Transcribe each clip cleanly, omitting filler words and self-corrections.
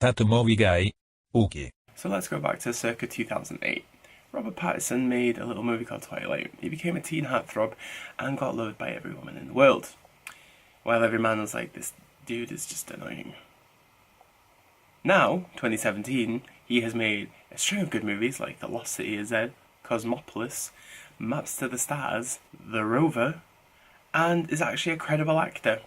thatmovieguyUK. So let's go back to circa 2008. Robert Pattinson made a little movie called Twilight. He became a teen heartthrob and got loved by every woman in the world. While every man was like, this dude is just annoying. Now, 2017, he has made a string of good movies like The Lost City of Z, Cosmopolis, Maps to the Stars, The Rover, and is actually a credible actor.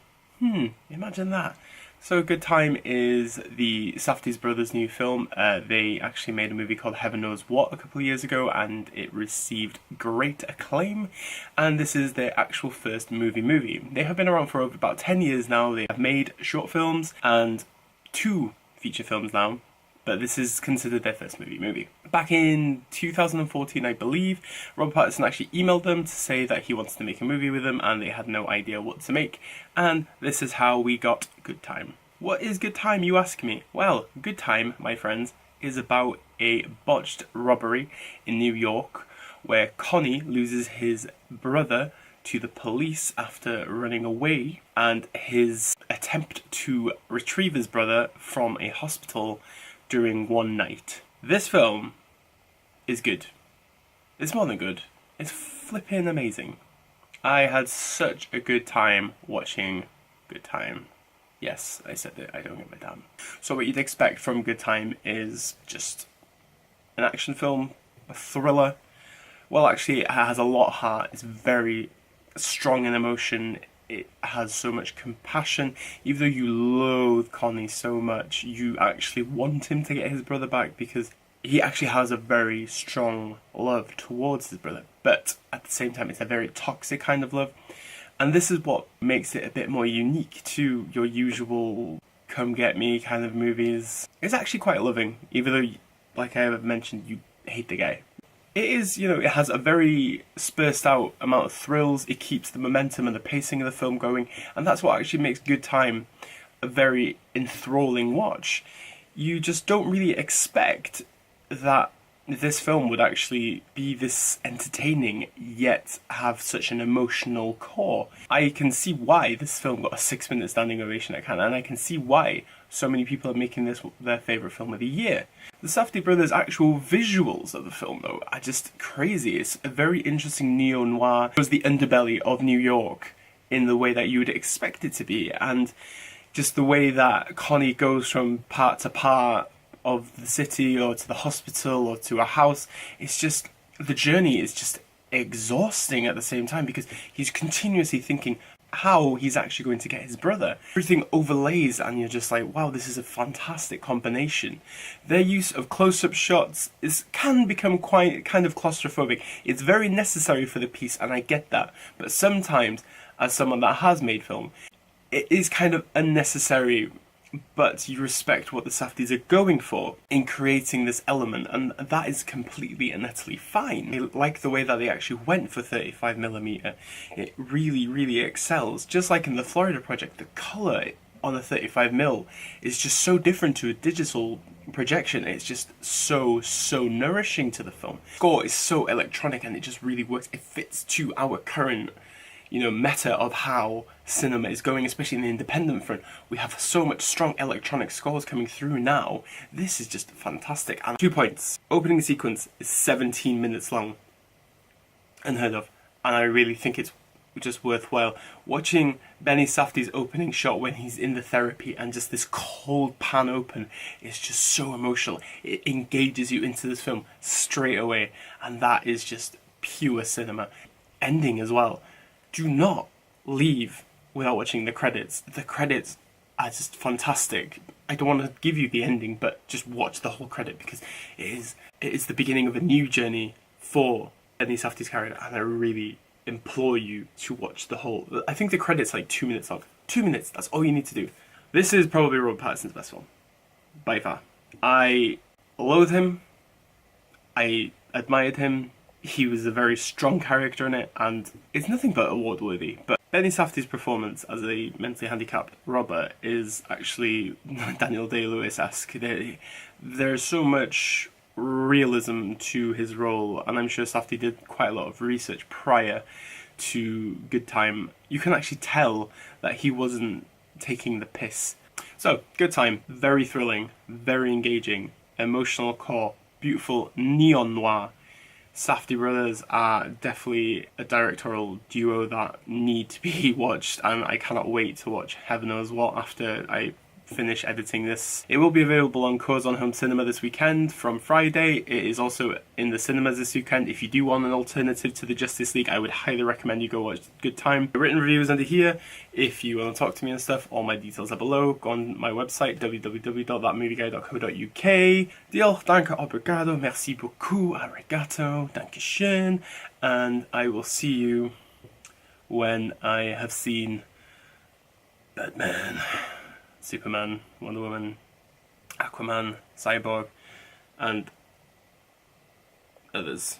Imagine that. So Good Time is the Safdie brothers' new film. They actually made a movie called Heaven Knows What a couple of years ago, and it received great acclaim. And this is their actual first movie. They have been around for over about 10 years now. They have made short films and 2 feature films now, but this is considered their first movie. Back in 2014, I believe, Robert Pattinson actually emailed them to say that he wants to make a movie with them, and they had no idea what to make, and this is how we got Good Time. What is Good Time, you ask me? Well, Good Time, my friends, is about a botched robbery in New York where Connie loses his brother to the police after running away, and his attempt to retrieve his brother from a hospital during one night. This film is good. It's more than good. It's flipping amazing. I had such a good time watching Good Time. Yes, I said it, I don't give a damn. So what you'd expect from Good Time is just an action film, a thriller. Well, actually, it has a lot of heart. It's very strong in emotion. It has so much compassion. Even though you loathe Connie so much, you actually want him to get his brother back because he actually has a very strong love towards his brother. But at the same time, it's a very toxic kind of love. And this is what makes it a bit more unique to your usual come get me kind of movies. It's actually quite loving, even though, like I have mentioned, you hate the guy. It is, it has a very spaced out amount of thrills. It keeps the momentum and the pacing of the film going, and that's what actually makes Good Time a very enthralling watch. You just don't really expect that this film would actually be this entertaining, yet have such an emotional core. I can see why this film got a 6-minute standing ovation at Cannes, and I can see why so many people are making this their favourite film of the year. The Safdie brothers' actual visuals of the film, though, are just crazy. It's a very interesting neo-noir. It was the underbelly of New York in the way that you would expect it to be, and just the way that Connie goes from part to part of the city or to the hospital or to a house. It's just, the journey is just exhausting at the same time because he's continuously thinking how he's actually going to get his brother. Everything overlays and you're just like, wow, this is a fantastic combination. Their use of close-up shots can become quite kind of claustrophobic. It's very necessary for the piece, and I get that, but sometimes, as someone that has made film, it is kind of unnecessary, but you respect what the Safdies are going for in creating this element, and that is completely and utterly fine. I like the way that they actually went for 35mm. It really, really excels. Just like in the Florida project, the colour on a 35mm is just so different to a digital projection. It's just so nourishing to the film. The score is so electronic and it just really works. It fits to our current meta of how cinema is going, especially in the independent front. We have so much strong electronic scores coming through now. This is just fantastic. And 2 points. Opening sequence is 17 minutes long. Unheard of. And I really think it's just worthwhile. Watching Benny Safdie's opening shot when he's in the therapy and just this cold pan open is just so emotional. It engages you into this film straight away. And that is just pure cinema. Ending as well. Do not leave without watching the credits. The credits are just fantastic. I don't want to give you the ending, but just watch the whole credit because it is the beginning of a new journey for Benny Safdie's character, and I really implore you to watch the whole. I think the credits are like 2 minutes long. 2 minutes, that's all you need to do. This is probably Robert Pattinson's best film, by far. I loathe him. I admired him. He was a very strong character in it, and it's nothing but award-worthy. But Benny Safdie's performance as a mentally handicapped robber is actually Daniel Day-Lewis-esque. There's so much realism to his role, and I'm sure Safdie did quite a lot of research prior to Good Time. You can actually tell that he wasn't taking the piss. So, good time, very thrilling, very engaging, emotional core, beautiful neon noir. Safdie brothers are definitely a directorial duo that need to be watched, and I cannot wait to watch Heaven Knows What after I finish editing this. It will be available on Curzon Home Cinema this weekend from Friday. It is also in the cinemas this weekend. If you do want an alternative to the Justice League, I would highly recommend you go watch Good Time. The written review is under here. If you want to talk to me and stuff, all my details are below. Go on my website, www.thatmovieguy.co.uk. Deal, danke, obrigado, merci beaucoup, arigato, dankeschön, and I will see you when I have seen Batman, Superman, Wonder Woman, Aquaman, Cyborg, and others.